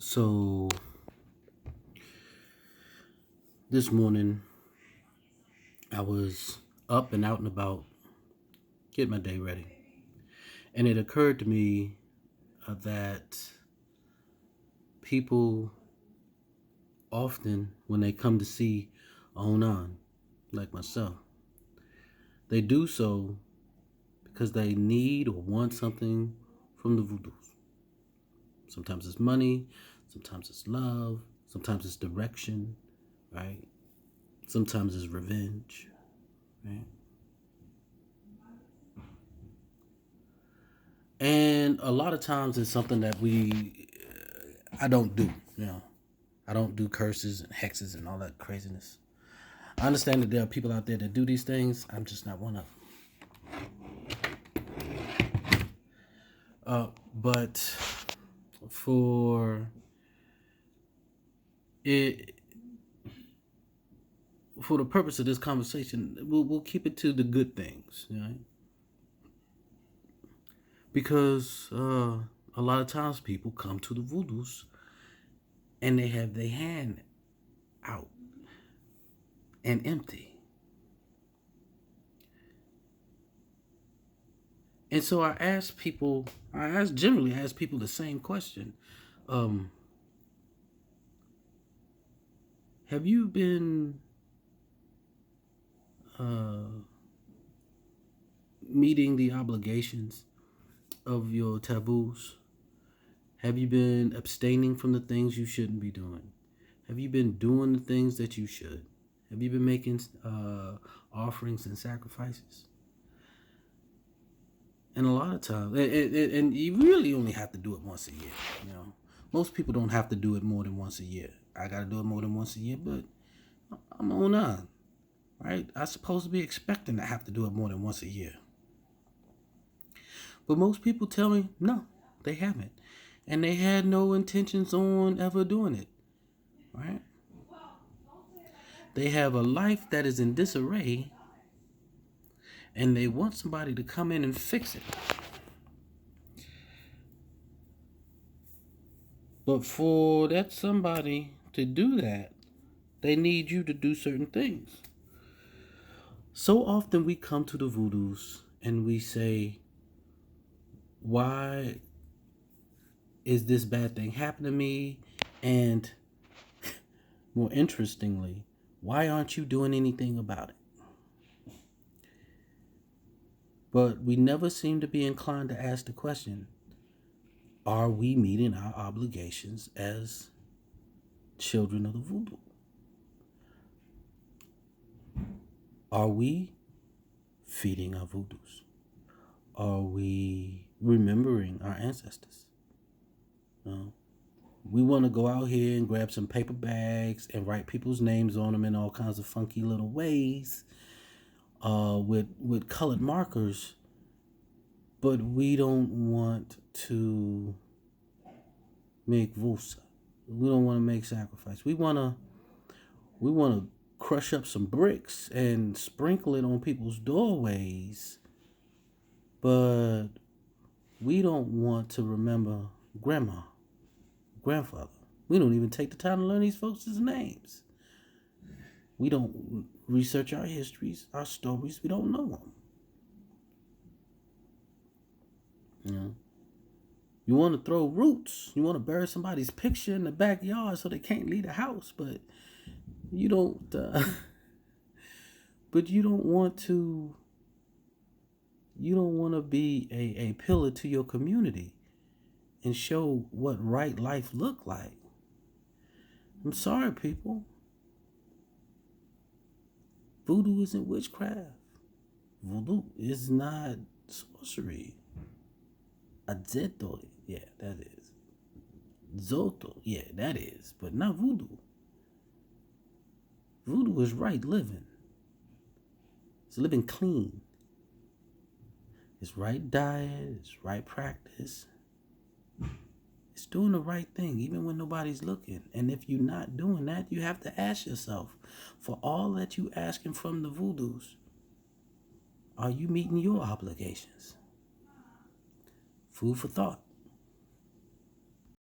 So this morning I was up and out and about, getting my day ready. And it occurred to me that people often, when they come to see Onan, like myself, they do so because they need or want something from the voodoos. Sometimes it's money, sometimes it's love, sometimes it's direction, right? Sometimes it's revenge, right? And a lot of times it's something that I don't do, you know. I don't do curses and hexes and all that craziness. I understand that there are people out there that do these things. I'm just not one of them. But for it, for the purpose of this conversation, we'll keep it to the good things, you know? Because a lot of times people come to the voodoos and they have their hand out and empty. And so generally ask people the same question. Um, have you been uh, meeting the obligations of your taboos? Have you been abstaining from the things you shouldn't be doing? Have you been doing the things that you should? Have you been making offerings and sacrifices? And a lot of times, and you really only have to do it once a year. You know, most people don't have to do it more than once a year. I got to do it more than once a year, but I'm on, right? I'm supposed to be expecting to have to do it more than once a year. But most people tell me, no, they haven't. And they had no intentions on ever doing it, right? They have a life that is in disarray and they want somebody to come in and fix it. But for that somebody to do that, they need you to do certain things. So often we come to the voodoos and we say, why is this bad thing happening to me? And more interestingly, why aren't you doing anything about it? But we never seem to be inclined to ask the question, are we meeting our obligations as children of the voodoo? Are we feeding our voodoos? Are we remembering our ancestors? No. We want to go out here and grab some paper bags and write people's names on them in all kinds of funky little ways with colored markers, but we don't want to make vusa. We don't want to make sacrifice. We want to crush up some bricks and sprinkle it on people's doorways, but we don't want to remember grandma, grandfather. We don't even take the time to learn these folks' names. We don't research our histories, our stories. We don't know them. You know, you want to throw roots. You want to bury somebody's picture in the backyard so they can't leave the house, but you don't. But you don't want to. You don't want to be a pillar to your community and show what right life look like. I'm sorry, people. Voodoo isn't witchcraft. Voodoo is not sorcery. Azeto, yeah, that is. Zoto, yeah, that is. But not voodoo. Voodoo is right living. It's living clean. It's right diet. It's right practice. It's doing the right thing, even when nobody's looking. And if you're not doing that, you have to ask yourself, for all that you asking from the voodoos, are you meeting your obligations? Food for thought.